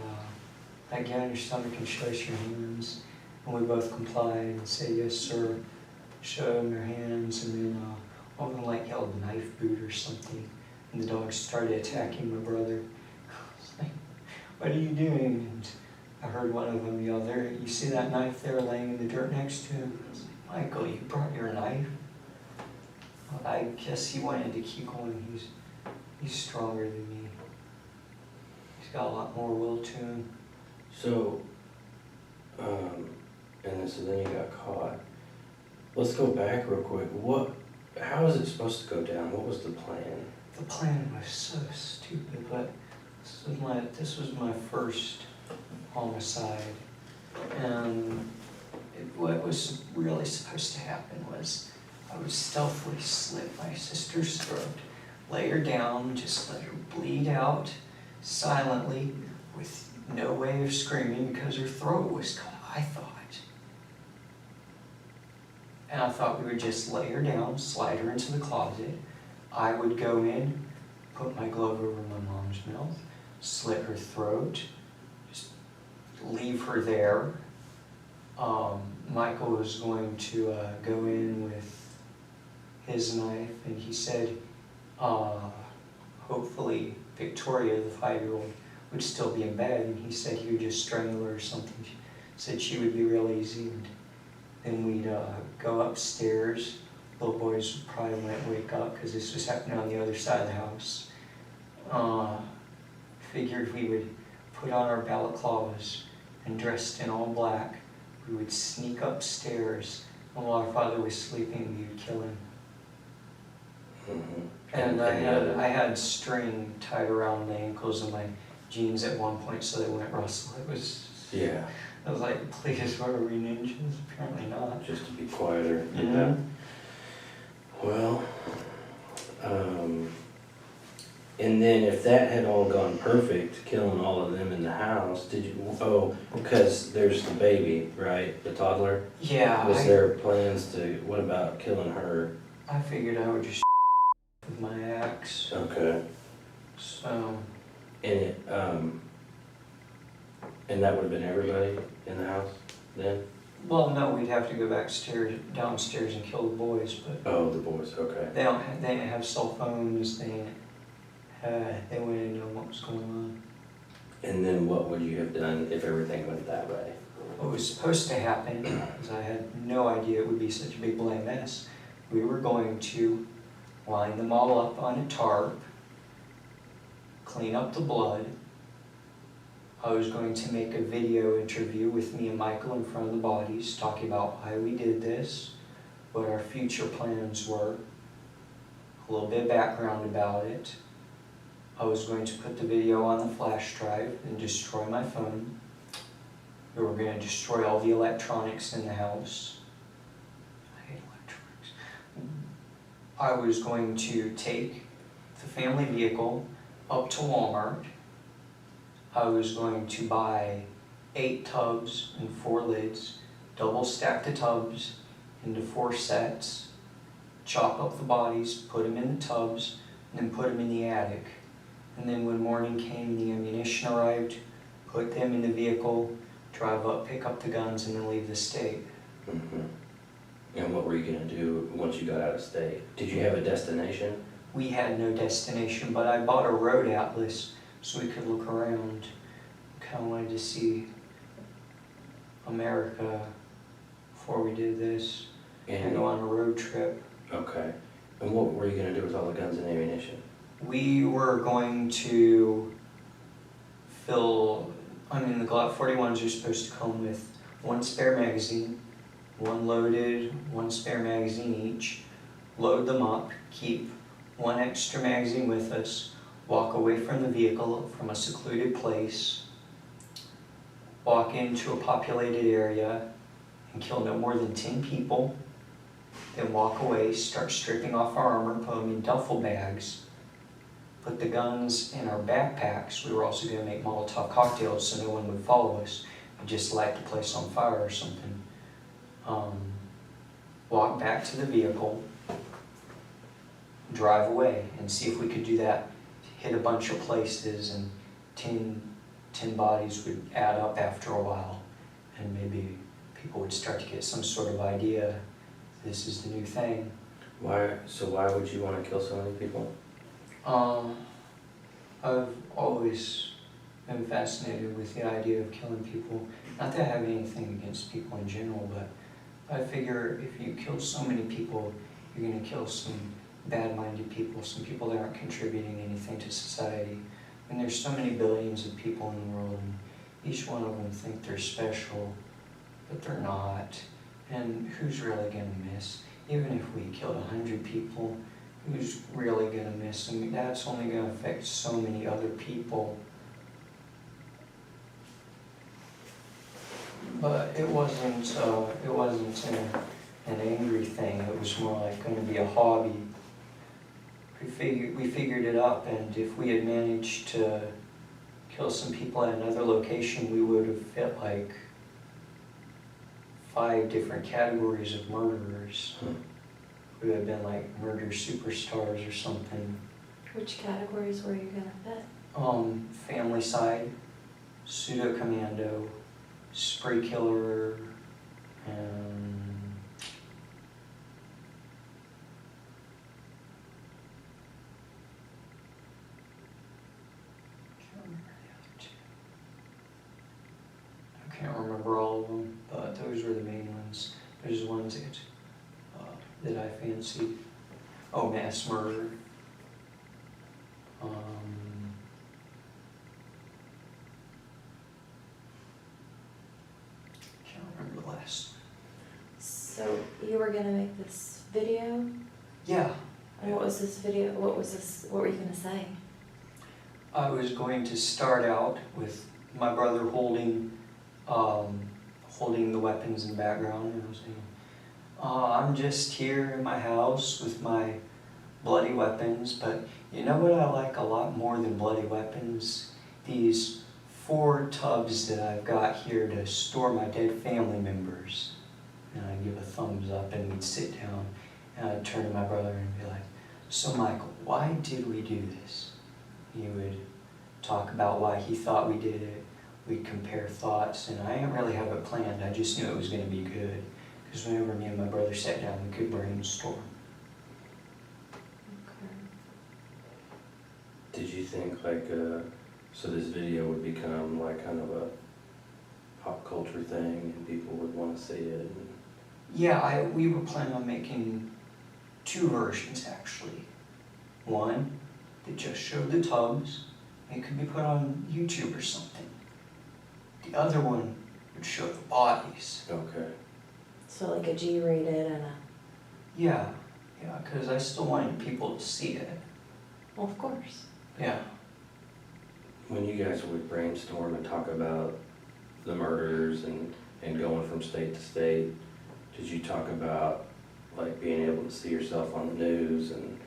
get on your stomach and show us your hands. And we both complied and said, yes sir. Showed them their hands, and then one of them like yelled knife boot or something. And the dog started attacking my brother. I was like, what are you doing? And I heard one of them yell, there, you see that knife there laying in the dirt next to him? I was like, Michael, you brought your knife? Well, I guess he wanted to keep going. He's stronger than me. He's got a lot more will to him. So, so then you got caught. Let's go back real quick. How was it supposed to go down? What was the plan? The plan was so stupid, but this was my first homicide, and what was really supposed to happen was I would stealthily slit my sister's throat, lay her down, just let her bleed out silently with no way of screaming because her throat was cut, I thought. And I thought we would just lay her down, slide her into the closet. I would go in, put my glove over my mom's mouth, slit her throat, just leave her there. Michael was going to go in with his knife, and he said hopefully Victoria, the 5-year-old, would still be in bed, and he said he would just strangle her or something. Said she would be real easy, and then we'd go upstairs. Little boys probably wouldn't wake up because this was happening on the other side of the house. Figured we would put on our balaclavas and dressed in all black, we would sneak upstairs, and while our father was sleeping, we would kill him. Mm-hmm. And I had string tied around my ankles and my jeans at one point so they wouldn't rustle. It was, Yeah. I was like, please, what are we, ninjas? Apparently not. Just to be quieter. Yeah. Well, and then if that had all gone perfect, killing all of them in the house, because there's the baby, right? The toddler? Yeah. Was there plans what about killing her? I figured I would just with my axe. Okay. So. And that would have been everybody in the house then? Well, no, we'd have to go downstairs and kill the boys, but. Oh, the boys, okay. They didn't have cell phones, they wouldn't know what was going on. And then what would you have done if everything went that way? What was supposed to happen, because I had no idea it would be such a big bloody mess, we were going to line them all up on a tarp, clean up the blood. I was going to make a video interview with me and Michael in front of the bodies, talking about why we did this, what our future plans were, a little bit of background about it. I was going to put the video on the flash drive and destroy my phone. We were going to destroy all the electronics in the house. I hate electronics. I was going to take the family vehicle up to Walmart. I was going to buy 8 tubs and 4 lids, double stack the tubs into 4 sets, chop up the bodies, put them in the tubs, and then put them in the attic. And then when morning came, the ammunition arrived, put them in the vehicle, drive up, pick up the guns, and then leave the state. Mm-hmm. And what were you going to do once you got out of state? Did you have a destination? We had no destination, but I bought a road atlas so we could look around. Kind of wanted to see America before we did this. and go on a road trip. Okay. And what were you gonna do with all the guns and ammunition? We were going to the Glock 41s are supposed to come with one spare magazine, one loaded, one spare magazine each. Load them up, keep one extra magazine with us, walk away from the vehicle from a secluded place, walk into a populated area and kill no more than 10 people, then walk away, start stripping off our armor, put them in duffel bags, put the guns in our backpacks. We were also going to make Molotov cocktails so no one would follow us. We'd just light the place on fire or something. Walk back to the vehicle, drive away, and see if we could do that. Hit a bunch of places, and 10 bodies would add up after a while, and maybe people would start to get some sort of idea this is the new thing. Why would you want to kill so many people? I've always been fascinated with the idea of killing people. Not that I have anything against people in general, but I figure if you kill so many people, you're going to kill some bad-minded people, some people that aren't contributing anything to society. And there's so many billions of people in the world, and each one of them think they're special, but they're not. And who's really going to miss? Even if we killed 100 people, who's really going to miss? I mean, that's only going to affect so many other people. But it wasn't an angry thing. It was more like going to be a hobby. We figured it up, and if we had managed to kill some people at another location, we would have fit like 5 different categories of murderers. We would have been like murder superstars or something. Which categories were you gonna fit? Family side, pseudo commando, spree killer, and I can't remember all of them, but those were the main ones. Those are the ones that I fancied. Oh, mass murder. Can't remember the last. So you were gonna make this video? Yeah. And what was this video, what were you gonna say? I was going to start out with my brother holding the weapons in the background, and I was saying, I'm just here in my house with my bloody weapons, but you know what I like a lot more than bloody weapons? These 4 tubs that I've got here to store my dead family members. And I'd give a thumbs up, and we'd sit down, and I'd turn to my brother and be like, so Michael, why did we do this? He would talk about why he thought we did it. We'd compare thoughts, and I didn't really have it planned. I just knew it was going to be good. Because whenever me and my brother sat down, we could brainstorm. Okay. Did you think like, so this video would become like kind of a pop culture thing and people would want to see it? And... Yeah, we were planning on making 2 versions actually. One that just showed the tubs. It could be put on YouTube or something. The other one would show the bodies. Okay. So like a G-rated and a... Yeah, because I still wanted people to see it. Well, of course. Yeah. When you guys would brainstorm and talk about the murders and going from state to state, did you talk about like being able to see yourself on the news and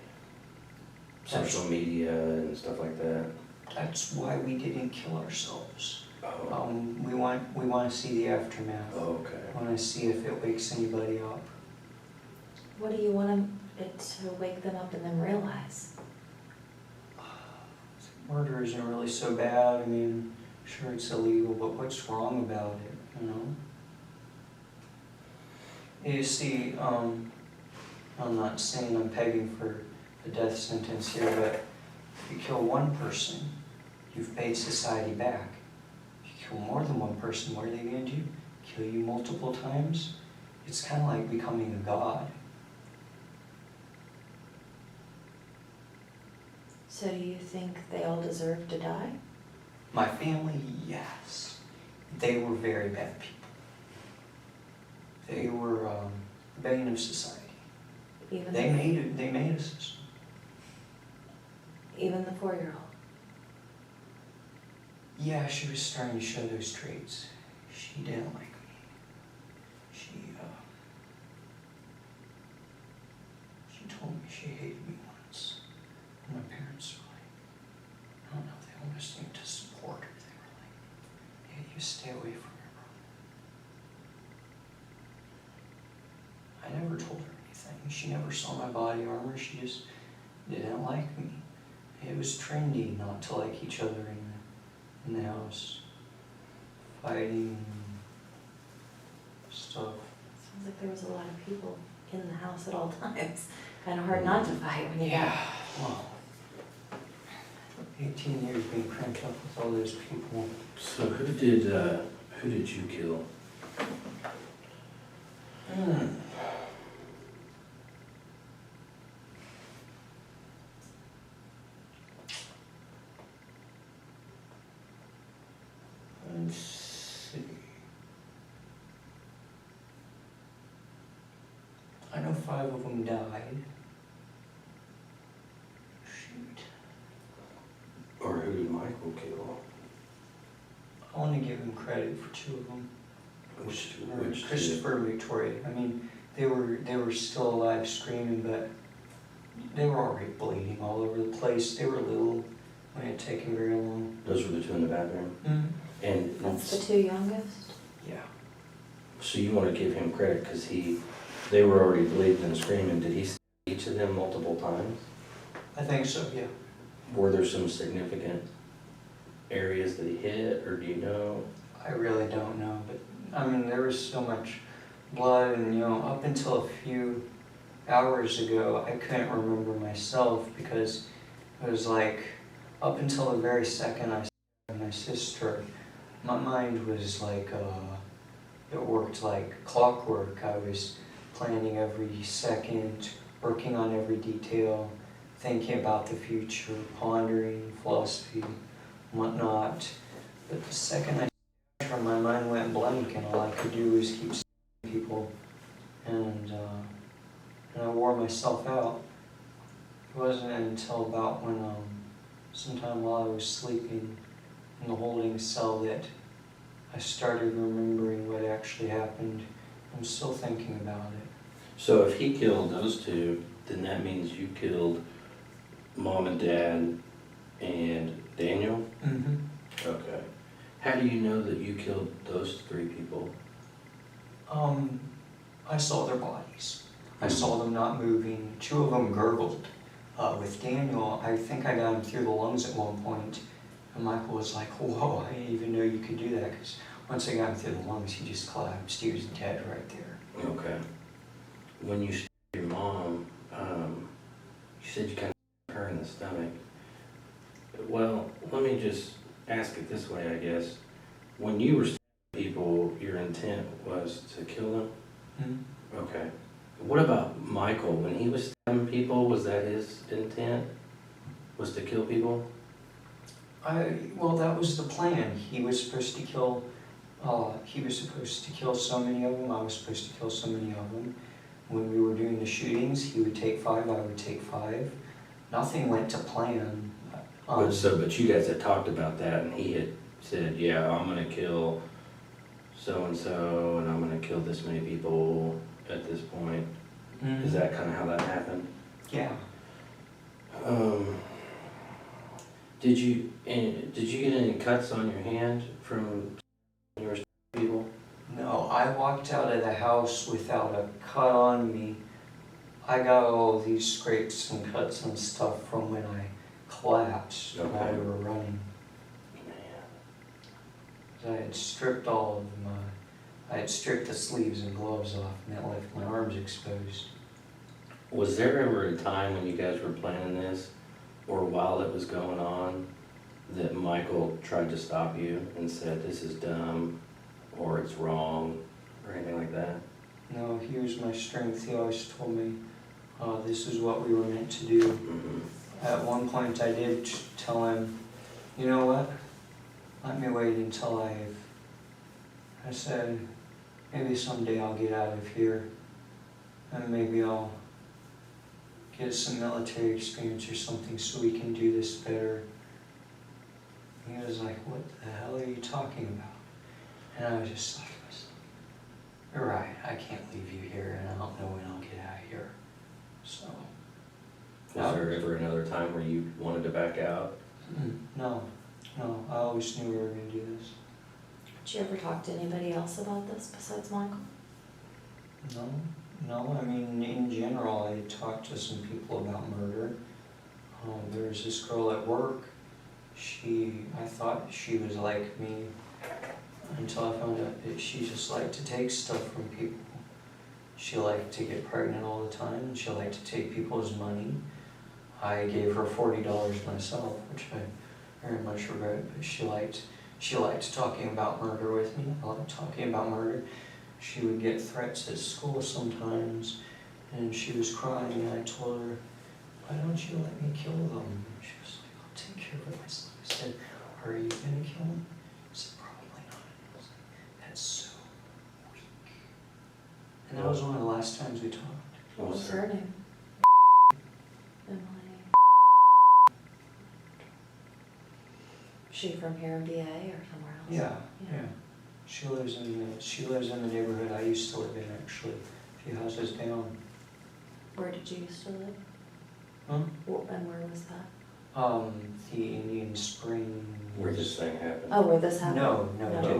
social media and stuff like that? That's why we didn't kill ourselves. Oh. We want to see the aftermath. Oh, okay. We want to see if it wakes anybody up. What do you want it to wake them up and then realize? Murder isn't really so bad. I mean, sure it's illegal, but what's wrong about it, you know? You see, I'm not saying I'm pegging for a death sentence here, but if you kill one person, you've paid society back. If you kill more than one person, what are they going to do? Kill you multiple times? it's kind of like becoming a god. So do you think they all deserve to die? My family, yes. They were very bad people. They were the bane of society. Even They made it. They made a system. even the 4-year-old? Yeah, she was starting to show those traits. She didn't like me. She told me she hated me once. And my parents were like, I don't know, they almost seemed to support her. They were like, hey, you stay away from your brother. I never told her anything. She never saw my body armor. She just didn't like me. It was trendy not to like each other in the house. Fighting stuff. Sounds like there was a lot of people in the house at all times. Kind of hard not to fight when you got. Yeah, well, 18 years being cranked up with all those people. So who did you kill? Let's see. I know 5 of them died. Shoot. Or who did Michael kill? I want to give him credit for 2 of them. Which Christopher and Victoria. I mean, they were still alive screaming, but they were already bleeding all over the place. They were little when it had taken very long. Those were the 2 in the bathroom? Mm-hmm. And That's the 2 youngest? Yeah. so you want to give him credit because they were already bleeding and screaming. Did he stab each of them multiple times? I think so, yeah. Were there some significant areas that he hit, or do you know? I really don't know, but I mean, there was so much blood, and up until a few hours ago, I couldn't remember myself because it was like up until the very second I saw my sister, my mind was like, it worked like clockwork. I was planning every second, working on every detail, thinking about the future, pondering philosophy, whatnot. But the second I saw her, my mind went blank, and all I could do was keep seeing people, and I wore myself out. It wasn't until about when, sometime while I was sleeping in the holding cell, that I started remembering what actually happened. I'm still thinking about it. So if he killed those 2, then that means you killed Mom and Dad and Daniel? Mm-hmm. Okay. How do you know that you killed those 3 people? I saw their bodies. I saw them not moving. 2 of them gurgled. With Daniel, I think I got him through the lungs at one point, and Michael was like, whoa, I didn't even know you could do that, because once I got him through the lungs, he just collapsed. He was dead right there. Okay. When you stabbed your mom, you said you kind of her in the stomach. Well, let me just ask it this way, I guess. When you were stabbing people, your intent was to kill them? Mm-hmm. Okay. What about Michael? When he was stabbing people, was that his intent? Was to kill people? Well, that was the plan. He was supposed to kill, so many of them. I was supposed to kill so many of them. When we were doing the shootings, he would take 5, I would take 5. Nothing went to plan. But you guys had talked about that, and he had said, yeah, I'm going to kill so-and-so, and I'm going to kill this many people at this point. Mm-hmm. Is that kind of how that happened? Yeah. Did you get any cuts on your hand from your people? No, I walked out of the house without a cut on me. I got all these scrapes and cuts and stuff from when I collapsed while we were running. I had stripped all of my, I had stripped the sleeves and gloves off, and that left my arms exposed. Was there ever a time when you guys were planning this, or while it was going on, that Michael tried to stop you and said, this is dumb, or it's wrong, or anything like that? No, he was my strength. He always told me this is what we were meant to do. Mm-hmm. At one point I did tell him, you know what, let me wait until I said, maybe someday I'll get out of here and maybe I'll get some military experience or something so we can do this better. He was like, what the hell are you talking about? And I was just like, you're right, I can't leave you here and I don't know when I'll get out of here. So. Was there ever another time where you wanted to back out? No, I always knew we were gonna do this. Did you ever talk to anybody else about this besides Michael? No, I mean, in general, I talked to some people about murder. There was this girl at work, I thought she was like me until I found out that she just liked to take stuff from people. She liked to get pregnant all the time, and she liked to take people's money. I gave her $40 myself, which I very much regret, but she liked talking about murder with me. I liked talking about murder. She would get threats at school sometimes, and she was crying, and I told her, why don't you let me kill them? And she was like, I'll take care of it myself. I said, are you gonna kill them? She said, probably not. I was like, that's so weak. And that was one of the last times we talked. What was her name? Emily. She from here, VA, or somewhere else? Yeah. She lives in the neighborhood I used to live in, actually, a few houses down. Where did you used to live? Huh? And where was that? The Indian Springs. Where this thing happened? Oh, where this happened? No,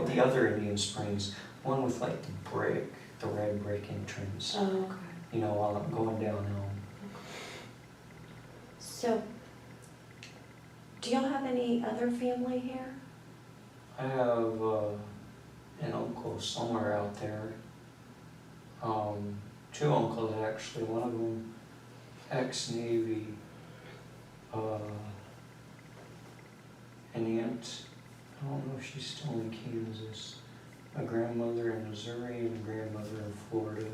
the other Indian Springs, one with like the red brick entrance. Oh, okay. You know, while I'm going downhill. So, do y'all have any other family here? I have an uncle somewhere out there. Two uncles actually. One of them ex-Navy. An aunt. I don't know if she's still in Kansas. A grandmother in Missouri and a grandmother in Florida.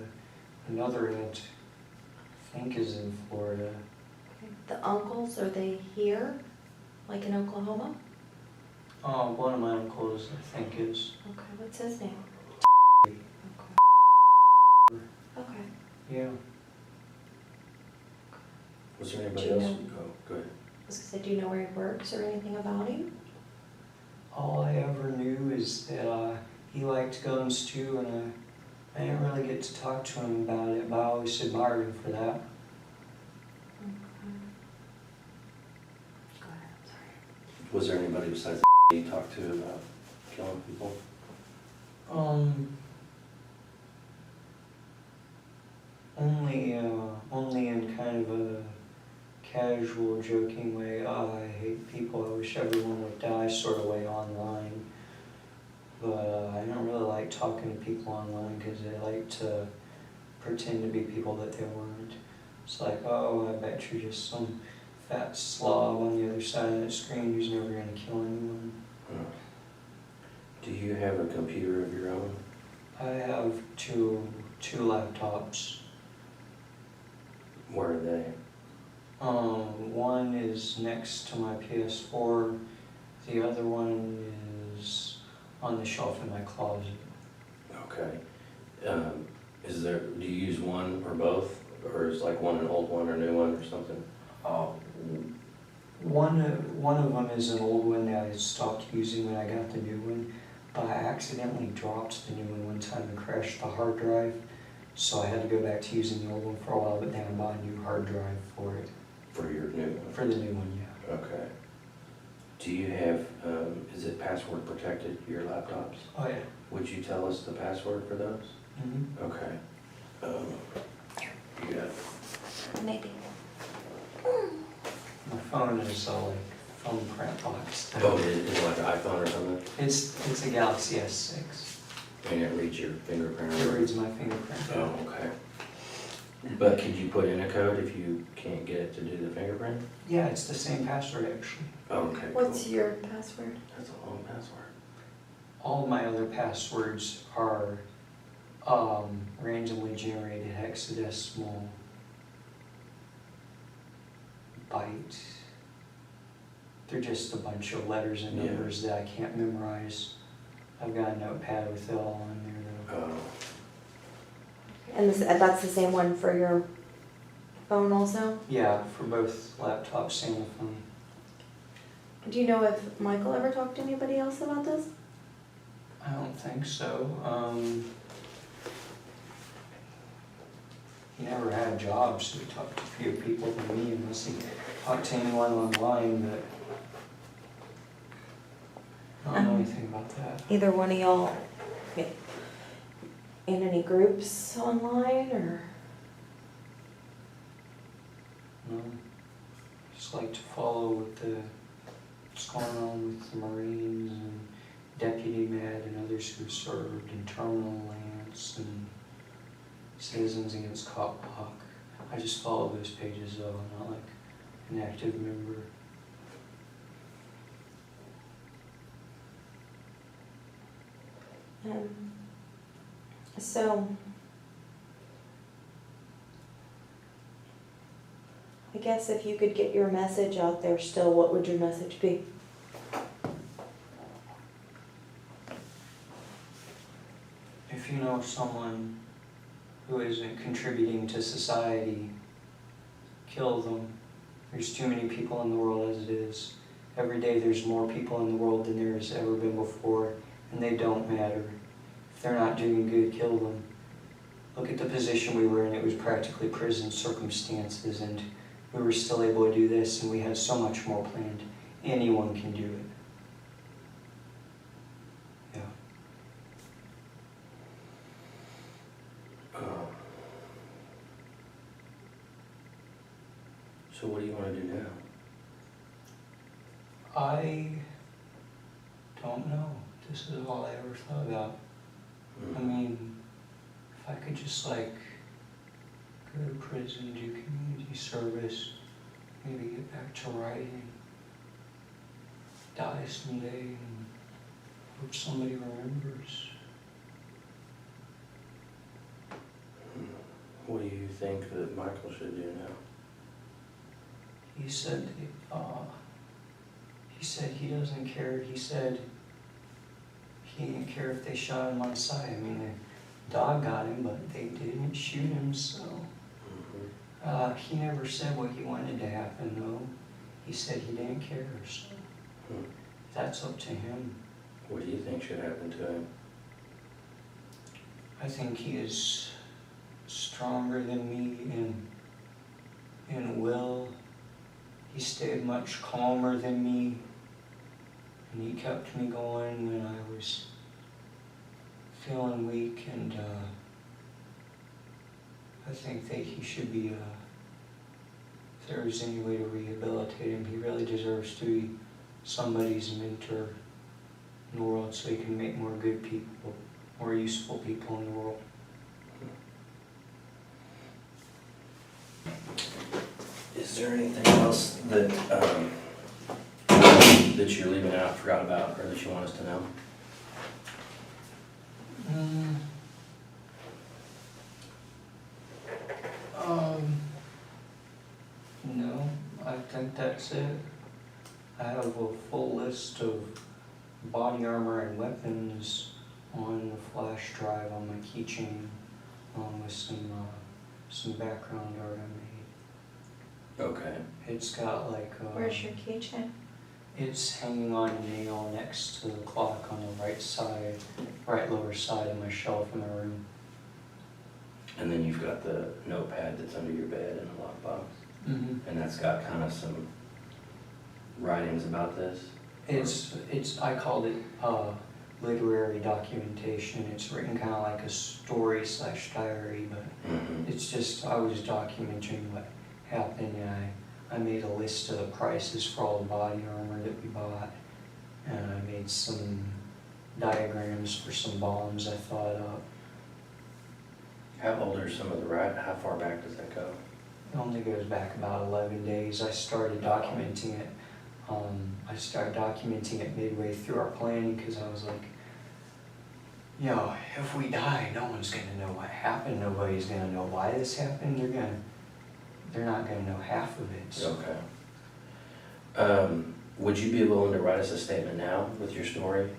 Another aunt, I think, is in Florida. The uncles, are they here? Like in Oklahoma? One of my uncles, I think, is. Okay, what's his name? Okay. Okay. Yeah. Was there anybody Do you else? know? Oh, go ahead. I was gonna say, do you know where he works or anything about him? All I ever knew is that he liked guns too, and I didn't really get to talk to him about it, but I always admired him for that. Okay. Go ahead, I'm sorry. Was there anybody besides you talked to about killing people? Only in kind of a casual, joking way. Oh, I hate people, I wish everyone would die sort of way online. But I don't really like talking to people online because they like to pretend to be people that they weren't. It's like, oh, I bet you're just some fat slob on the other side of that screen who's never going to kill anyone. Do you have a computer of your own? I have two laptops. Where are they? One is next to my PS4. The other one is on the shelf in my closet. Okay. Do you use one or both? Or is like one an old one or a new one or something? One of them is an old one that I stopped using when I got the new one. I accidentally dropped the new one time and crashed the hard drive. So I had to go back to using the old one for a while, but then I bought a new hard drive for it. For your new one? For the new one, yeah. Okay. Do you have, is it password protected, your laptops? Oh, yeah. Would you tell us the password for those? Mm-hmm. Okay. You got it. Maybe. My phone is like phone print box. Oh, is it like an iPhone or something? It's a Galaxy S6. And it reads your fingerprint? It reads my fingerprint. Oh, okay. But could you put in a code if you can't get it to do the fingerprint? Yeah, it's the same password actually. Oh, okay, What's cool. your password? That's a long password. All my other passwords are randomly generated hexadecimal byte. They're just a bunch of letters and Yeah. numbers that I can't memorize. I've got a notepad with it all on there though. Oh, And that's the same one for your phone also? Yeah, for both laptops and the phone. Do you know if Michael ever talked to anybody else about this? I don't think so. He never had a job, so he talked to fewer people than me, unless he talked to anyone online, but I don't know anything about that. Either one of y'all in any groups online or? No. Just like to follow what's going on with the Marines and Deputy Med and others who served in Terminal Lance and Citizens Against Cop Block. I just follow those pages though, I'm not like an active member. So, I guess if you could get your message out there still, what would your message be? If you know someone who isn't contributing to society, kill them. There's too many people in the world as it is. Every day there's more people in the world than there has ever been before, and they don't matter. If they're not doing good, kill them. Look at the position we were in. It was practically prison circumstances, and we were still able to do this, and we had so much more planned. Anyone can do it. Yeah. So what do you want to do now? I don't know. This is all I ever thought about. I mean, if I could just like go to prison, do community service, maybe get back to writing, die someday, and hope somebody remembers. What do you think that Michael should do now? He said he doesn't care. He said he didn't care if they shot him on sight. I mean, the dog got him, but they didn't shoot him, so. He never said what he wanted to happen, though. He said he didn't care, so that's up to him. What do you think should happen to him? I think he is stronger than me in will. He stayed much calmer than me, and he kept me going when I was feeling weak, and I think that he should be, if there was any way to rehabilitate him, he really deserves to be somebody's mentor in the world so he can make more good people, more useful people in the world. Is there anything else that that you're leaving out, forgot about, or that you want us to know? No, I think that's it. I have a full list of body armor and weapons on the flash drive on my keychain, along with some background art I made. Okay. It's got like Where's your keychain? it's hanging on a nail next to the clock on the right lower side of my shelf in my room. And then you've got the notepad that's under your bed in a lockbox. And that's got kind of some writings about this. I called it literary documentation. It's written kind of like a story / diary, but it's just, I was documenting what happened, and I made a list of the prices for all the body armor that we bought, and I made some diagrams for some bombs I thought up. How old are some of the how far back does that go? It only goes back about 11 days. I started documenting it. I started documenting it midway through our planning because I was like, you know, if we die, no one's gonna know what happened, nobody's gonna know why this happened, they're not gonna know half of it. So. Okay. Would you be willing to write us a statement now with your story?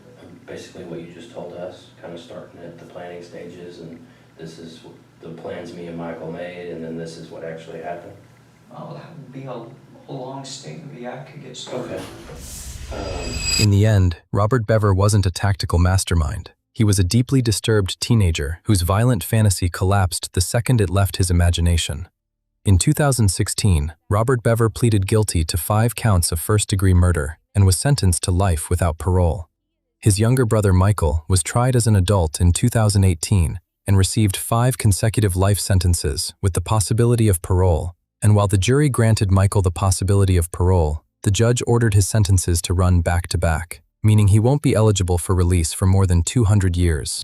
Basically what you just told us, kind of starting at the planning stages, and this is the plans me and Michael made, and then this is what actually happened? Well, that would be a long statement, but yeah, I could get started. Okay. In the end, Robert Bever wasn't a tactical mastermind. He was a deeply disturbed teenager whose violent fantasy collapsed the second it left his imagination. In 2016, Robert Bever pleaded guilty to 5 counts of first-degree murder and was sentenced to life without parole. His younger brother Michael was tried as an adult in 2018 and received 5 consecutive life sentences with the possibility of parole, and while the jury granted Michael the possibility of parole, the judge ordered his sentences to run back-to-back, meaning he won't be eligible for release for more than 200 years.